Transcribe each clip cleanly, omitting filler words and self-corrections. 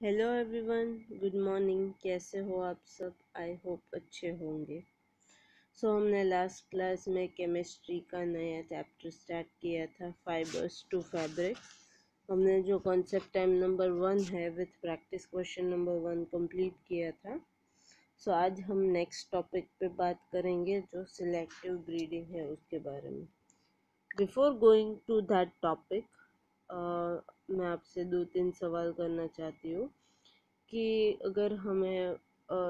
Hello everyone, good morning. कैसे हो आप सब? आई होप अच्छे होंगे। हमने लास्ट क्लास में केमिस्ट्री का नया चैप्टर स्टार्ट किया था, फाइबर्स टू फैब्रिक। हमने जो कॉन्सेप्ट टाइम नंबर 1 है with practice question number 1 complete किया था। आज हम नेक्स्ट टॉपिक पे बात करेंगे जो सिलेक्टिव ब्रीडिंग है उसके बारे में। Before going to that topic, मैं आपसे 2-3 सवाल करना चाहती हूँ कि अगर हमें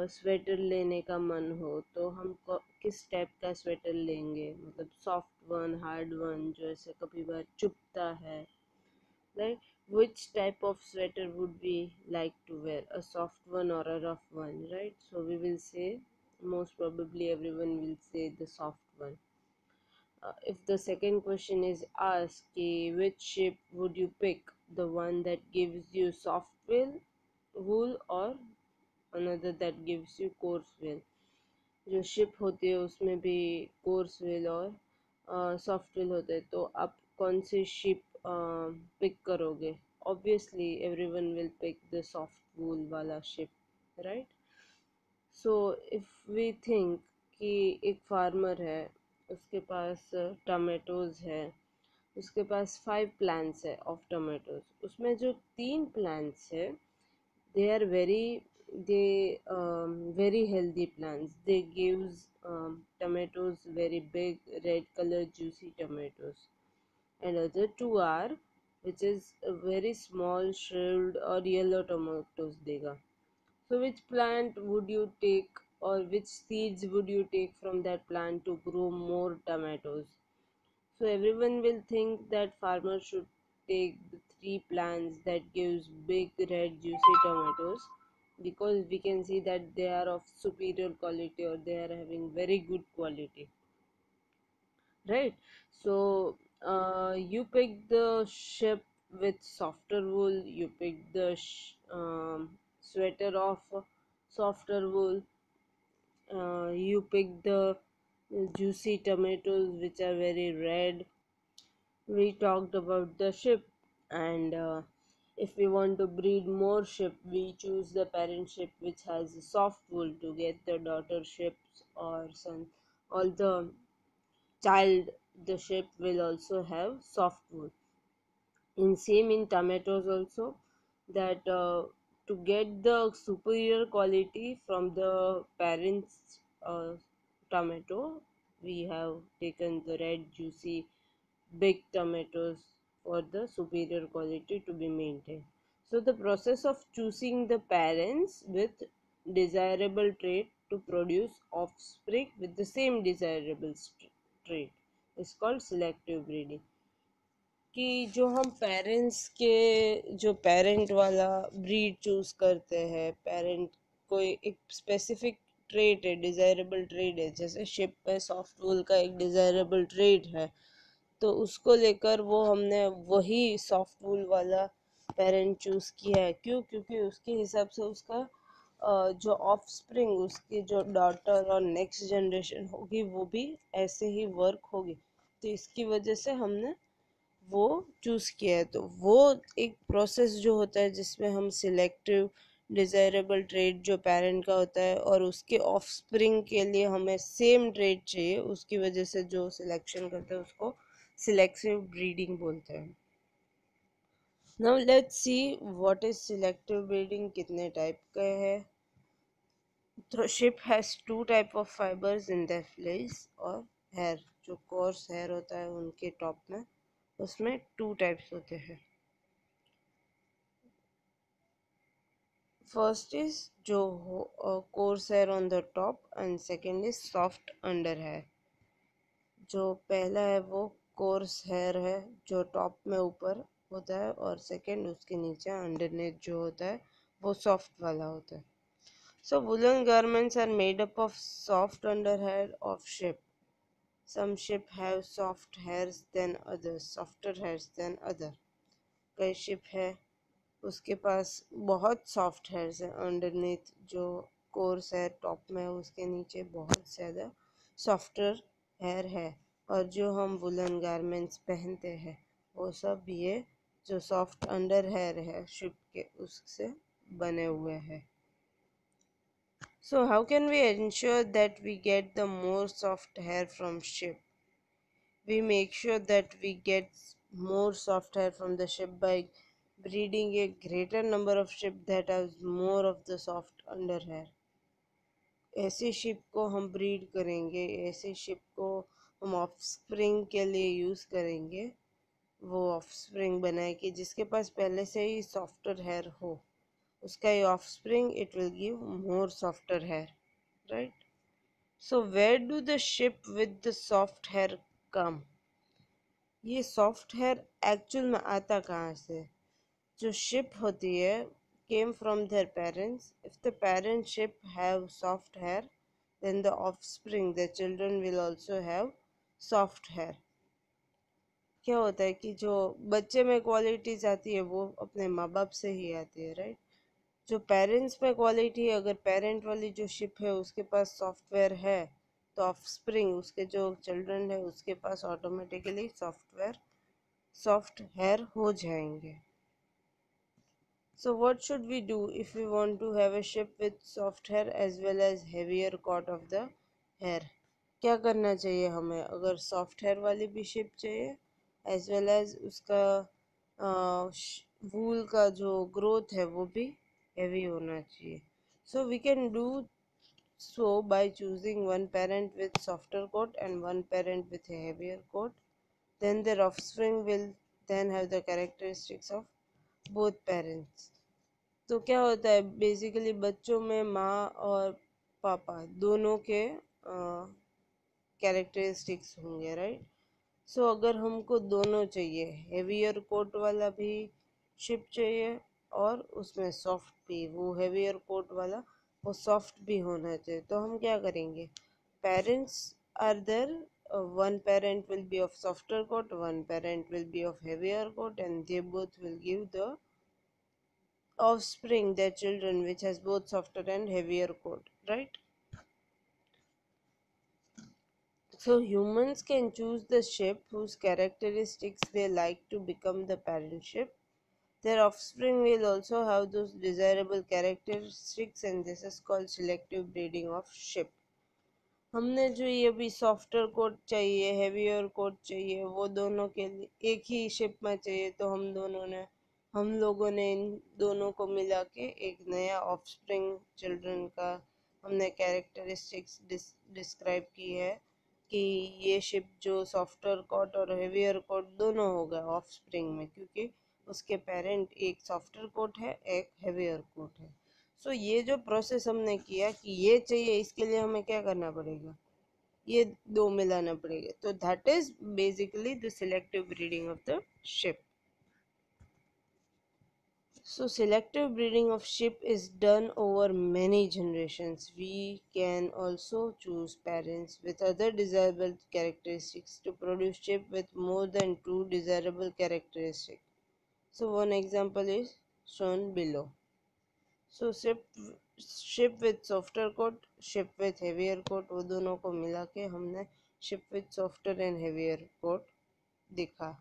स्वेटर लेने का मन हो तो हम किस टाइप का स्वेटर लेंगे, मतलब सॉफ्ट वन, हार्ड वन, जो ऐसे कभी बार चुभता है, right? Which type of sweater would be like to wear, a soft one और a rough one, right? So we will say most probably everyone will say the soft one. If the second question is asked, which shape would you pick, the one that gives you soft wool or another that gives you coarse wheel? जो sheep होती है उसमें भी coarse wool और soft wool होते हैं, तो आप कौन सी शिप पिक करोगे? Obviously everyone will pick the soft wool वाला sheep, right? So if we think कि एक फार्मर है, उसके पास टमेटोज है, उसके पास 5 प्लांट्स है ऑफ टमेटोज, उसमें जो 3 प्लांट्स है they are very healthy plants. They gives tomatoes very big red color juicy tomatoes, and other two are which is a very small shriveled or yellow tomatoes dega. So which plant would you take, or which seeds would you take from that plant to grow more tomatoes? So everyone will think that farmer should take the 3 plants that gives big red juicy tomatoes, because we can see that they are of superior quality or they are having very good quality, right? So you pick the ship with softer wool, you pick the sweater of softer wool, you pick the juicy tomatoes which are very red. We talked about the ship, and if we want to breed more ship, we choose the parent ship which has a soft wool to get the daughter ships or son. All the child the ship will also have soft wool. In same in tomatoes also, that to get the superior quality from the parents tomato, we have taken the red juicy big tomatoes for the superior quality to be maintained. So the process of choosing the parents with desirable trait to produce offspring with the same desirable trait is called selective breeding. कि जो हम parents के जो parent वाला breed choose करते हैं, parent कोई एक स्पेसिफिक ट्रेट है, डिजायरेबल ट्रेट है, जैसे शिप में सॉफ्ट वूल का एक डिजायरेबल ट्रेट है, तो उसको लेकर वो हमने वही सॉफ्ट वूल वाला पेरेंट चूज किया है। क्यों? क्योंकि उसके हिसाब से उसका जो ऑफ स्प्रिंग, उसकी जो डॉटर और नेक्स्ट जनरेशन होगी वो भी ऐसे ही वर्क होगी, तो इसकी वजह से हमने वो चूज़ किया है। तो वो एक प्रोसेस जो होता है जिसमें हम सिलेक्टिव डिज़ायरेबल ट्रेट जो पेरेंट का होता है और उसके ऑफस्प्रिंग के लिए हमें सेम ट्रेट चाहिए, उसकी वजह से जो सिलेक्शन करते हैं उसको सिलेक्टिव ब्रीडिंग बोलते हैं। Now let's see what is selective breeding, कितने टाइप का है। तो sheep has 2 type of fibres in the fleece और हेयर, जो कोर्स हेयर होता है उनके टॉप में, उसमें 2 टाइप्स होते हैं। फर्स्ट इज जो coarse hair on the top and second is soft under hair. जो पहला है वो कोर्स हेयर है जो टॉप में ऊपर होता है, और सेकेंड उसके नीचे अंडरनेथ जो होता है वो सॉफ्ट वाला होता है। So woollen garments are made up of soft under hair of sheep. Some ship have soft hairs than others, softer hairs than other. कई शिप है उसके पास बहुत सॉफ्ट हेयर्स है अंडरनीथ, जो कोर्स है टॉप में उसके नीचे बहुत ज़्यादा सॉफ्टर हेयर है। और जो हम वुलन गारमेंट्स पहनते हैं वो सब ये जो सॉफ्ट अंडर हेयर है शिप के उससे बने हुए हैं. So how can we ensure that we get the more soft hair from sheep? We make sure that we get more soft hair from the sheep by breeding a greater number of sheep that has more of the soft under hair. ऐसे ship को हम breed करेंगे, ऐसे ship को हम offspring के लिए use करेंगे, वो ऑफस्प्रिंग बनाए कि जिसके पास पहले से ही सॉफ्टर हेयर हो, उसका ये offspring it will give more softer hair, right. So where do the sheep with the soft hair come? ये सॉफ्ट हेयर एक्चुअल में आता कहाँ से? जो शिप होती है came from their parents. If the parent sheep have soft hair, then the offspring, the children will also have soft hair. क्या होता है कि जो बच्चे में क्वालिटीज आती है वो अपने माँ बाप से ही आती है, राइट. जो पेरेंट्स में क्वालिटी है, अगर पेरेंट वाली जो शिप है उसके पास सॉफ्टवेयर है, तो ऑफस्प्रिंग, उसके जो चिल्ड्रन है उसके पास ऑटोमेटिकली सॉफ्ट हेयर हो जाएंगे. So what should we do if we want to have a sheep with soft hair as well as heavier coat of the hair? क्या करना चाहिए हमें अगर सॉफ्ट हेयर वाली भी शिप चाहिए एज वेल एज उसका वूल का जो ग्रोथ है वो भी हेवी होना चाहिए. So we can do so by choosing one parent with softer coat and one parent with a heavier coat. Then their offspring will then have the characteristics of both parents. तो क्या होता है basically बच्चों में माँ और पापा दोनों के कैरेक्टरिस्टिक्स होंगे, राइट. सो अगर हमको दोनों चाहिए, हेवियर कोट वाला भी शिप चाहिए और उसमें सॉफ्ट भी, वो हेवियर कोट वाला वो सॉफ्ट भी होना चाहिए, तो हम क्या करेंगे? Parents are there, one parent will be of softer coat, one parent will be of heavier coat, and they both will give the offspring, their children, which has both softer and heavier coat, right. So humans can choose the sheep whose characteristics they like to become the parent sheep. Their offspring will also have those desirable characteristics, and this is called selective breeding of sheep. हमने जो ये अभी softer coat चाहिए, heavier coat चाहिए, वो दोनों के लिए एक ही शिप में चाहिए, तो हम लोगों ने इन दोनों को मिला के एक नया ऑफस्प्रिंग चिल्ड्रन का हमने कैरेक्टरिस्टिक्स डिस्क्राइब की है कि ये शिप जो सॉफ्टर कोट और हेवियर कोट दोनों होगा ऑफस्प्रिंग में, क्योंकि उसके पेरेंट एक सॉफ्टर कोट है, एक हेवियर कोट है. सो ये जो प्रोसेस हमने किया कि ये चाहिए, इसके लिए हमें क्या करना पड़ेगा? ये दो मिलाना पड़ेगा. तो that is basically the selective breeding of the ship. So selective breeding of sheep is done over many generations. We can also choose parents with other desirable characteristics to produce sheep with more than two desirable characteristics. So one example is shown below. So ship with softer coat, ship with heavier coat, वो दोनों को मिला के हमने ship with softer and heavier coat दिखा.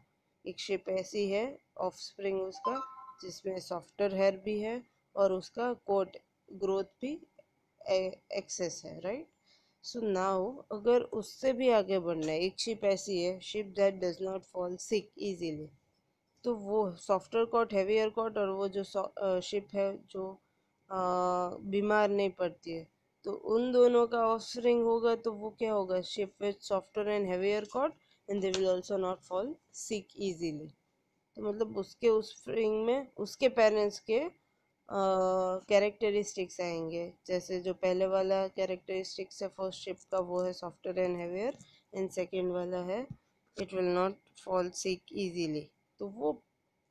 एक ship ऐसी है ऑफस्प्रिंग उसका जिसमें सॉफ्टर हेयर भी है और उसका कोट ग्रोथ भी एक्सेस है, राइट. सो नाउ अगर उससे भी आगे बढ़ना है, एक शिप ऐसी है, ship that does not fall sick easily, तो वो सॉफ्टर कोट, हेवियर कोट, और वो जो शिप है जो बीमार नहीं पड़ती है, तो उन दोनों का ऑफस्प्रिंग होगा तो वो क्या होगा? Sheep with softer and heavier coat, and they will also not fall sick easily. तो मतलब उसके उस स्प्रिंग में उसके पेरेंट्स के कैरेक्टरिस्टिक्स आएंगे, जैसे जो पहले वाला कैरेक्टरिस्टिक्स है फर्स्ट शिप का वो है softer and heavier, and second वाला है it will not fall sick easily. तो वो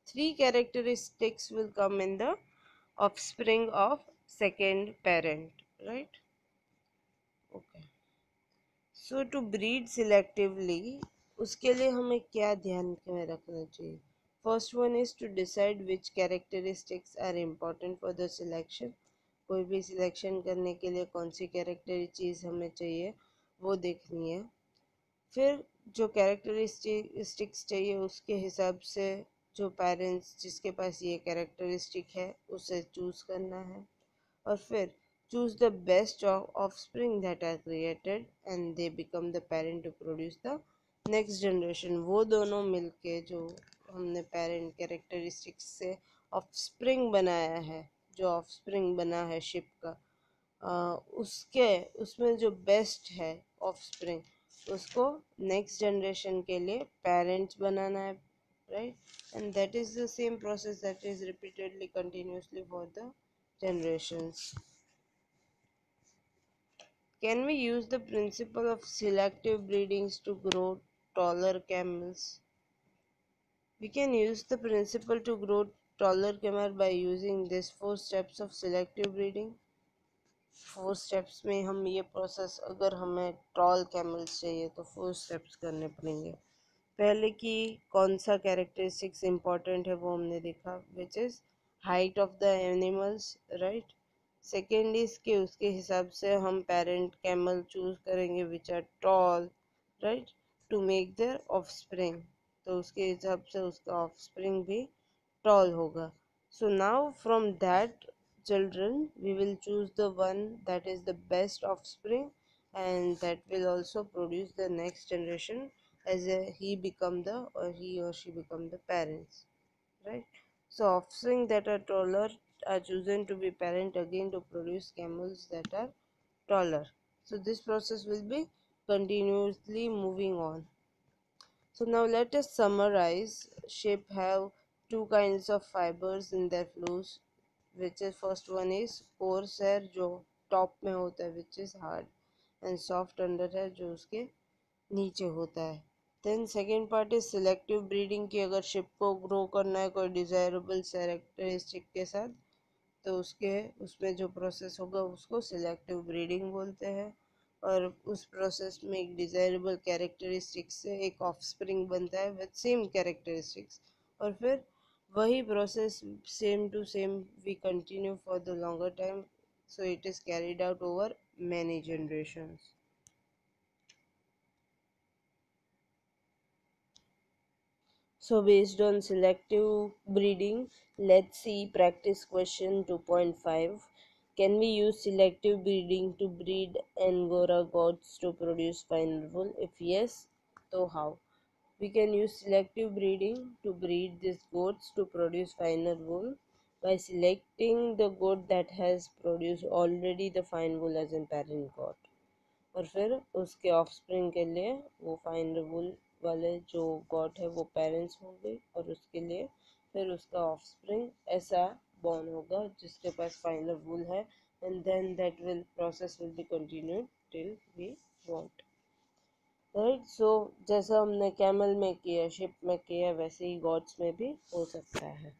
three characteristics will come in the offspring of second parent, right. Okay. So to breed selectively, उसके लिए हमें क्या ध्यान में रखना चाहिए? First one is to decide which characteristics are important for the selection. कोई भी सिलेक्शन करने के लिए कौन सी कैरेक्टर चीज़ हमें चाहिए वो देखनी है. फिर जो कैरेक्टरिस्टिक्स चाहिए उसके हिसाब से जो पेरेंट्स जिसके पास ये कैरेक्टरिस्टिक है उसे चूज करना है, और फिर choose the best of offspring that are created and they become the parent to produce the next generation। वो दोनों मिलके जो हमने पेरेंट कैरेक्टरिस्टिक्स से ऑफस्प्रिंग बनाया है, जो ऑफस्प्रिंग बना है शिप का, उसके उसमें जो बेस्ट है ऑफस्प्रिंग उसको नेक्स्ट जनरेशन के लिए पेरेंट्स बनाना है, right? And that is the same process that is repeatedly continuously for the generations। Can we use the principle of selective breedings to grow taller camels? We can use the principle to grow taller camel by using these 4 steps of selective breeding। 4 steps में हम ये process, अगर हमें toll camels चाहिए तो 4 steps करने पड़ेंगे। पहले की कौन सा कैरेक्टरिस्टिक्स इम्पोर्टेंट है वो हमने देखा, which is height of the animals, right. Second is के उसके हिसाब से हम पेरेंट कैमल चूज करेंगे which are tall, right, to make their offspring, तो उसके हिसाब से उसका ऑफस्प्रिंग भी टॉल होगा। So now from that children we will choose the one that is the best offspring and that will also produce the next generation as he become the, or he or she become the parents, right? So offspring that are taller are chosen to be parent again to produce camels that are taller. So this process will be continuously moving on. So now let us summarize. Sheep have two kinds of fibers in their flows, which is first one is coarse hair जो top में होता है, which is hard, and soft under है जो उसके नीचे होता है। Then second part is selective breeding की, अगर शिप को ग्रो करना है कोई डिज़ायरेबल कैरेक्टरिस्टिक के साथ तो उसमें जो प्रोसेस होगा उसको सिलेक्टिव ब्रीडिंग बोलते हैं, और उस प्रोसेस में एक डिज़ायरेबल कैरेक्टरिस्टिक्स से एक ऑफस्प्रिंग बनता है विद सेम कैरेक्टरिस्टिक्स, और फिर वही process same to same we continue for the longer time, so it is carried out over many generations. So based on selective breeding, let's see practice question 2.5. Can we use selective breeding to breed Angora goats to produce finer wool? If yes, so how? We can use selective breeding to breed these goats to produce finer wool by selecting the goat that has produced already the fine wool as a parent goat, और फिर उसके offspring के लिए वो fine वुल वाले जो got है वो पेरेंट्स होंगे, और उसके लिए फिर उसका ऑफस्प्रिंग ऐसा बॉर्न होगा जिसके पास फाइनल वुल है, and then that will process will be continued till we want, right. So जैसा हमने कैमल में किया, शिप में किया, वैसे ही गॉड्स में भी हो सकता है।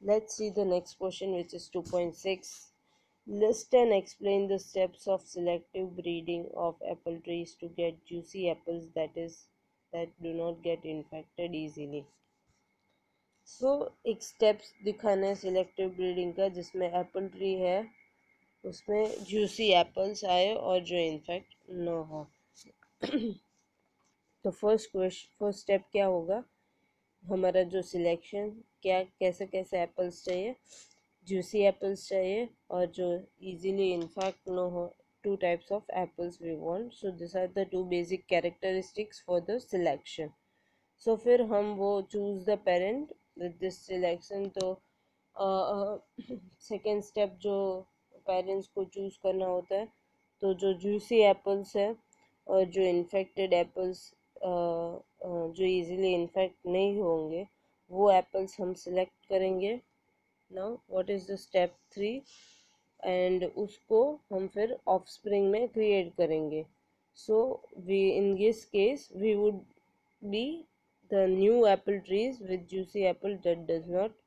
Let's see the next question which is 2.6। List and explain the steps of selective breeding of apple trees to get juicy apples that do not get infected easily। So एक steps दिखाना है selective breeding का जिसमें Apple tree है उसमें juicy apples आए और जो इन्फेक्ट न हो। तो फर्स्ट स्टेप क्या होगा, हमारा जो सिलेक्शन, क्या कैसे कैसे एप्पल्स चाहिए, जूसी एप्पल्स चाहिए और जो इजीली इन्फेक्ट न हो, 2 types of apples we want, so these are the 2 basic characteristics for the selection। so फिर हम वो choose the parent with this selection, तो सेकेंड स्टेप जो पेरेंट्स को चूज करना होता है, तो जो जूसी एप्पल्स है और जो इन्फेक्टेड एप्पल्स जो इजीली इन्फेक्ट नहीं होंगे वो एप्पल्स हम सिलेक्ट करेंगे। Now what is the step 3, and उसको हम फिर ऑफस्प्रिंग में क्रिएट करेंगे। So we in this case we would be the new apple trees with juicy apple that does not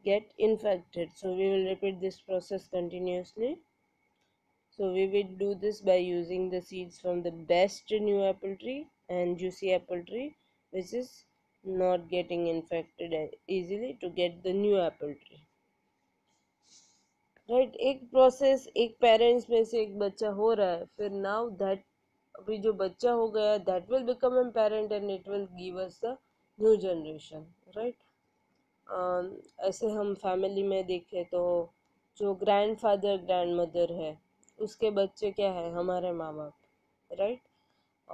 get infected। So we will repeat this process continuously। So we will do this by using the seeds from the best new apple tree and juicy apple tree which is not getting infected easily to get the new apple tree, right। एक process एक parents में से एक बच्चा हो रहा है, फिर नाउ दैट अभी जो बच्चा हो गया that will become an parent and it will give us the new generation, right. ऐसे हम फैमिली में देखें तो जो ग्रैंडफादर ग्रैंडमदर है उसके बच्चे क्या है, हमारे माँ बाप, राइट।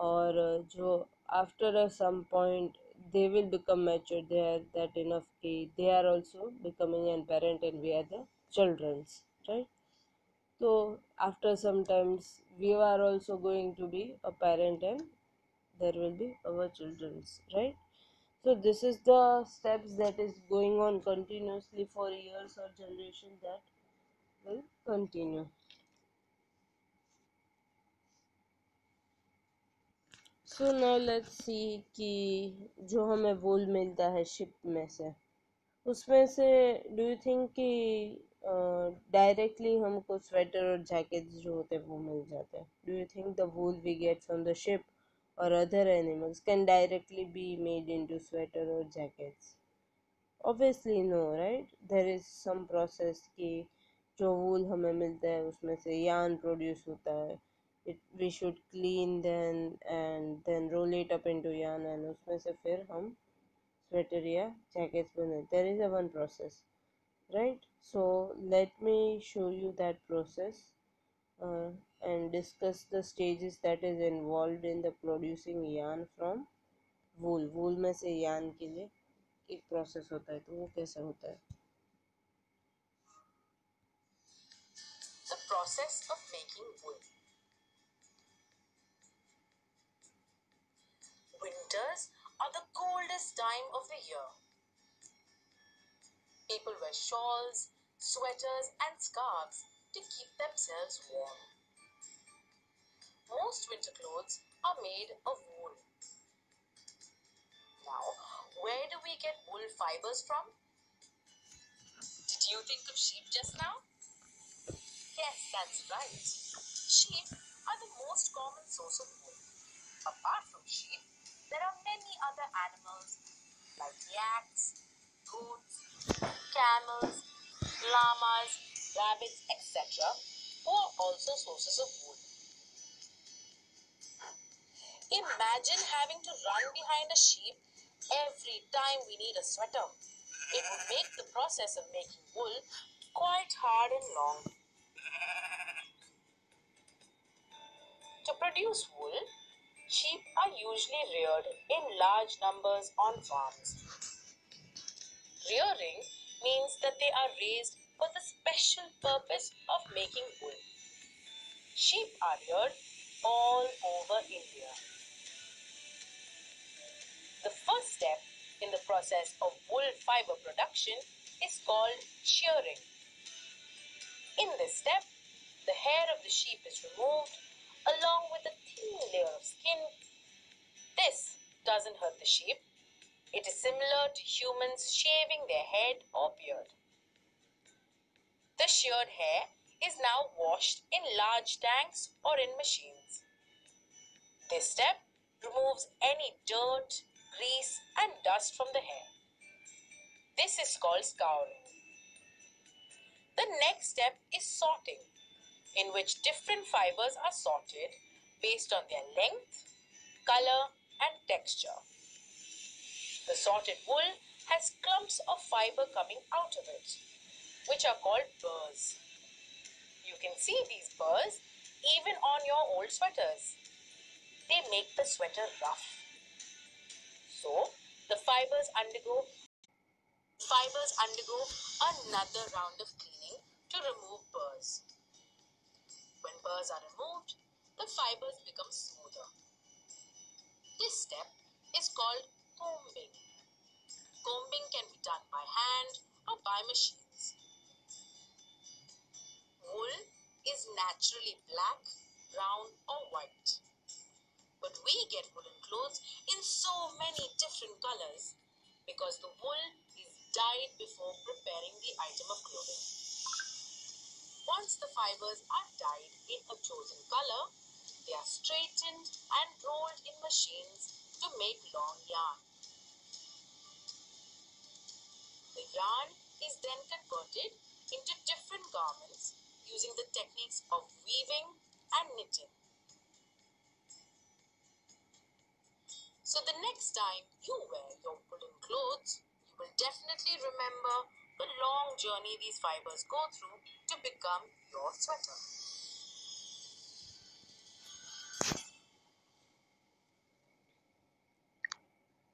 और जो after a some point they will become mature, they are that enough कि they are also becoming an parent and we are the children's, right. So after some times we are also going to be a parent and there will be our children's, right. So this is the steps that is going on continuously for years or generation that will continue. So now let's see कि जो हमें वूल मिलता है ship में से, उसमें से do you think कि डायरेक्टली हमको स्वेटर और जैकेट्स जो होते हैं वो मिल जाते हैं? Do you think the wool we get from the sheep और other animals can directly be made into sweater और jackets? Obviously no, right. There is some process कि जो वूल हमें मिलता है उसमें से यार्न प्रोड्यूस होता है, it we should clean then and then roll it up into yarn and उसमें से फिर हम sweater या jackets बने. There is a one process, right? So let me show you that process uh, and discuss the stages that is involved in the producing yarn from wool. Wool में से yarn के लिए एक process होता है, तो वो कैसे होता है? The process of making wool. Winters are the coldest time of the year. People wear shawls, sweaters, and scarves to keep themselves warm. Most winter clothes are made of wool. Now, where do we get wool fibers from? Did you think of sheep just now? Yes, that's right. Sheep are the most common source of wool. Apart from sheep, there are many other animals like yaks, goats, camels, llamas, rabbits, etc., who are also sources of wool. Imagine having to run behind a sheep every time we need a sweater. It would make the process of making wool quite hard and long. To produce wool, sheep are usually reared in large numbers on farms. Rearing means that they are raised for the special purpose of making wool. Sheep are reared all over India. The first step in the process of wool fiber production is called shearing. In this step, the hair of the sheep is removed along with a thin layer of skin. This doesn't hurt the sheep. It is similar to humans shaving their head or beard. The sheared hair is now washed in large tanks or in machines. This step removes any dirt, grease, and dust from the hair. This is called scouring. The next step is sorting, in which different fibers are sorted based on their length, color, and texture. The sorted wool has clumps of fiber coming out of it, which are called burrs. You can see these burrs even on your old sweaters. They make the sweater rough. So, the fibers undergo another round of cleaning to remove burrs. When burrs are removed, the fibers become smoother. This step is called combing. Combing can be done by hand or by machines. Wool is naturally black, brown, or white. But we get woolen clothes in so many different colors because the wool is dyed before preparing the item of clothing. Once the fibers are dyed in a chosen color, they are straightened and rolled in machines to make long yarn. The yarn is then converted into different garments using the techniques of weaving and knitting. So the next time you wear your woolen clothes, you will definitely remember the long journey these fibers go through to become your sweater.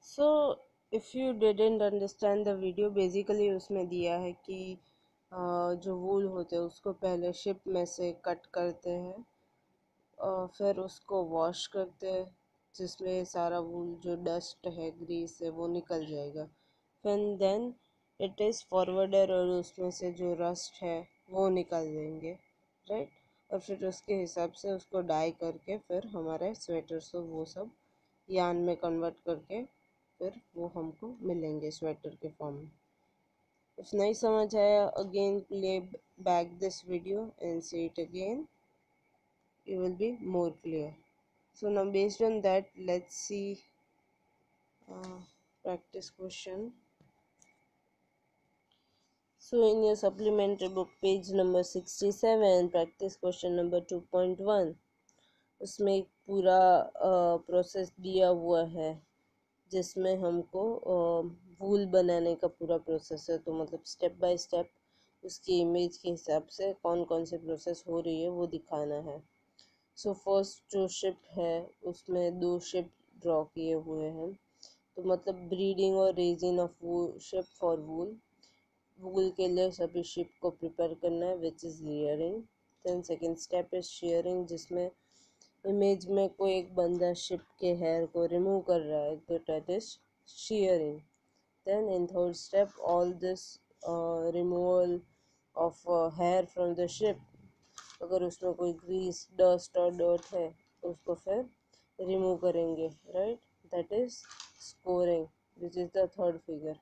So if you didn't understand the video, basically उसमें दिया है कि जो वूल होते हैं उसको पहले ship में से कट करते हैं और फिर उसको वॉश करते हैं, जिसमें सारा वूल जो डस्ट है, ग्रीस है, वो निकल जाएगा। फिर देन इट इज़ फॉरवर्डर और उसमें से जो रस्ट है वो निकाल देंगे, राइट। और फिर उसके हिसाब से उसको डाई करके फिर हमारे स्वेटर्स को वो सब यान में कन्वर्ट करके फिर वो हमको मिलेंगे स्वेटर के फॉर्म में। इफ नहीं समझ आया, again play back this video and see it again, you will be more clear. So now based on that, let's see practice question. So in your supplementary book page number 67, practice question number 2.1, उसमें एक पूरा process दिया हुआ है जिसमें हमको वूल बनाने का पूरा प्रोसेस है। तो मतलब स्टेप बाय स्टेप उसकी इमेज के हिसाब से कौन कौन से प्रोसेस हो रही है वो दिखाना है। सो फर्स्ट जो शिप है उसमें 2 शिप ड्रॉ किए हुए हैं। तो मतलब ब्रीडिंग और raising of wool, sheep for wool, wool के लिए सभी शिप को प्रिपेयर करना है, which is rearing. Then second step is shearing, जिसमें इमेज में कोई एक बंदा शिप के हेयर को रिमूव कर रहा है, तो that is shearing. Then in third step, all this removal of hair from the ship, अगर उसमें कोई ग्रीस, डस्ट और डर्ट है तो उसको फिर रिमूव करेंगे, right. That is scouring, which is the third figure.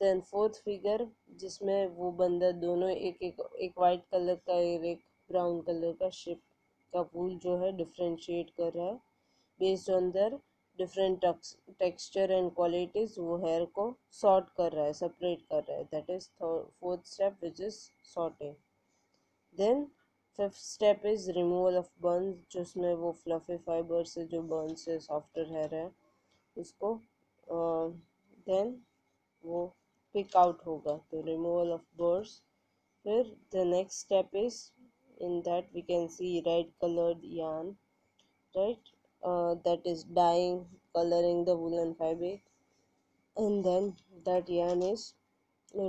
Then fourth figure, जिसमें वो बंदा दोनों एक वाइट कलर का और एक ब्राउन कलर का शिप का वूल जो है डिफ्रेंशिएट कर रहा है based on their different texture and qualities, वो हेयर को सॉर्ट कर रहा है, सेपरेट कर रहा है। That is fourth step which is sorting. Then fifth step is removal of burrs, जिसमें वो फ्लफी फाइबर से जो बर्न्स से सॉफ्टर हेयर है उसको देन वो पिक आउट होगा, तो रिमूवल ऑफ बर्ड्स। फिर the next step is, in that we can see red colored yarn, right, that is dyeing, coloring the woolen fabric, and then that yarn is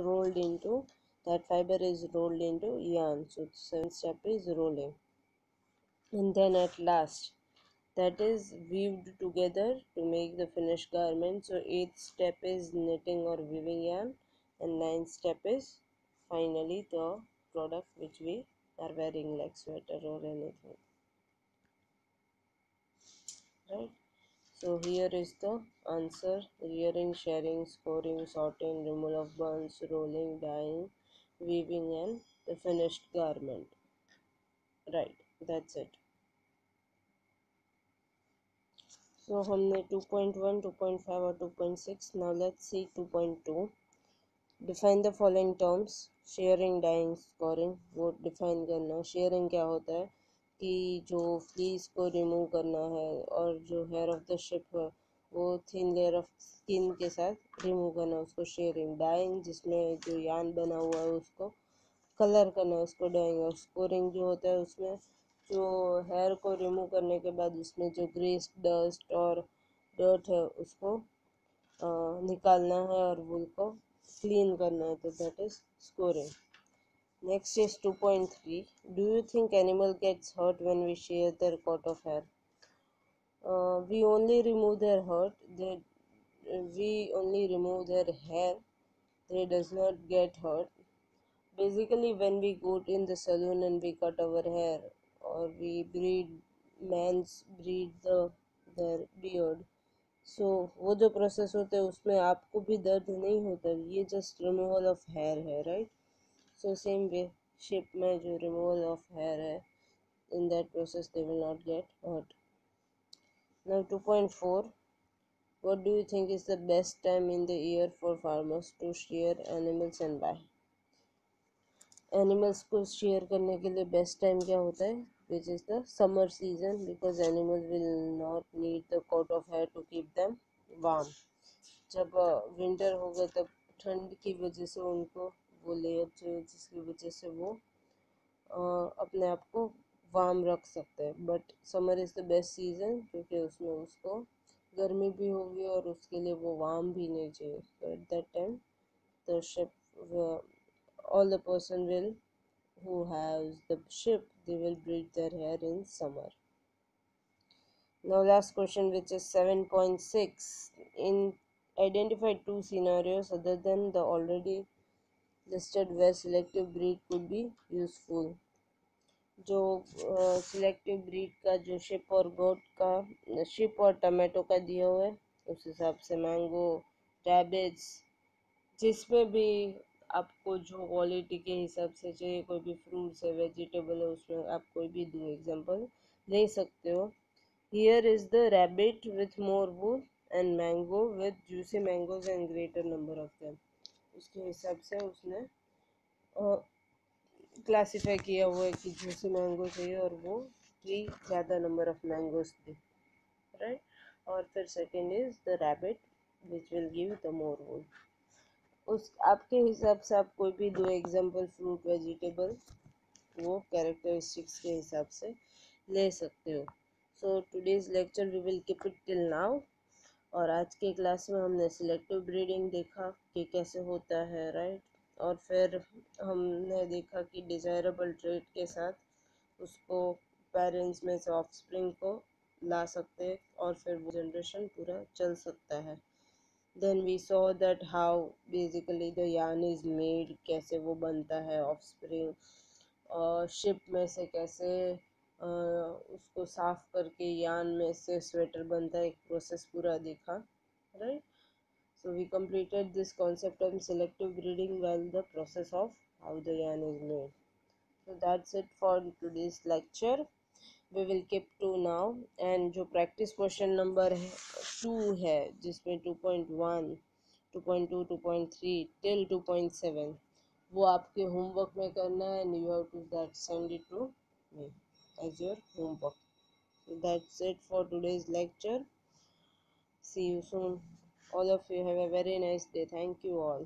rolled into, that fiber is rolled into yarn. So seventh step is rolling. And then at last, that is weaved together to make the finished garment. So eighth step is knitting or weaving yarn, and ninth step is finally the product which we are wearing, like sweater or anything, right. So here is the answer: rearing, sharing, scoring, sorting, removal of burns, rolling, dyeing, weaving, and the finished garment. Right, that's it. So हमने 2.1, 2.5 और 2.6. Now let's see 2.2. Define the following terms: shearing, dyeing, scouring. वो define करना है। Sharing क्या होता है कि जो फ्लीस को रिमूव करना है और जो हेयर ऑफ द शिप है वो थिन लेयर ऑफ स्किन के साथ रिमूव करना है, उसको शेयरिंग। डाइंग, जिसमें जो यान बना हुआ है उसको कलर करना है, उसको डाइंग। और स्कोरिंग जो होता है उसमें जो हेयर को रिमूव करने के बाद उसमें जो ग्रीस, डस्ट और डर्ट है उसको निकालना है और वूल को क्लीन करना है, तो that is scouring. Next is 2.3. Do you think animal gets hurt when we shear their coat of hair? We only remove their hurt, we only remove their hair, they does not get hurt. Basically when we go in the salon and we cut our hair, or we breed their beard, सो वो जो process होता है उसमें आपको भी दर्द नहीं होता, ये जस्ट रिमूवल ऑफ हेयर है, right. So same way sheep में जो रिमूवल ऑफ हेयर है, in that process they will not get hurt. Now 2.4, what do you think is the best time in the year for farmers to shear animals and why? Animals को shear करने के लिए best time क्या होता है? Which is the summer season, because animals will not need the coat of hair to keep them warm. जब winter होगा तब ठंड की वजह से उनको वो लेयर चाहिए जिसकी वजह से वो अपने आप को वार्म रख सकते हैं। But summer is the best season क्योंकि उसमें उसको गर्मी भी होगी और उसके लिए वो वार्म भी नहीं चाहिए। तो at that time the ship all the person will who has the ship they will braid their hair in summer. Now last question, which is 7.6. In identify two scenarios other than the already listed where selective breed could be useful. जो selective breed का जो ship और गोट का ship और tomato का दिया हुआ है उस हिसाब से मैंगो, रैबिट्स, जिसमें भी आपको जो क्वालिटी के हिसाब से चाहिए, कोई भी फ्रूट्स है, वेजिटेबल है, उसमें आप कोई भी दो एग्जांपल ले सकते हो। Here is the rabbit with more wool and mango with juicy mangoes and greater number of them. उसके हिसाब से उसने क्लासीफाई किया हुआ है कि जूसी मैंगो चाहिए और वो ट्री ज़्यादा नंबर ऑफ मैंगोज थे, राइट। और फिर second is the rabbit which will give the more wool. उस आपके हिसाब से आप कोई भी दो एग्जांपल फ्रूट वेजिटेबल वो कैरेक्टरिस्टिक्स के हिसाब से ले सकते हो। So today's lecture we will keep it till now. और आज के क्लास में हमने सिलेक्टिव ब्रीडिंग देखा कि कैसे होता है, राइट। और फिर हमने देखा कि डिज़ायरेबल ट्रेट के साथ उसको पेरेंट्स में से ऑफस्प्रिंग को ला सकते हैं और फिर वो जनरेशन पूरा चल सकता है। Then we saw that how basically the yarn is made, कैसे वो बनता है ऑफस्प्रिंग, और शिप में से कैसे उसको साफ करके यार्न में से स्वेटर बनता है, एक प्रोसेस पूरा देखा, right. So we completed this concept of selective breeding while the process of how the yarn is made. So that's it for today's lecture. We will keep to now, and जो practice question number 2 है जिसमें 2.1, 2.2, 2.3 till 2.7 वो आपके homework में करना है and you have to that send it to me as your homework. So that's it for today's lecture. See you soon. All of you have a very nice day. Thank you all.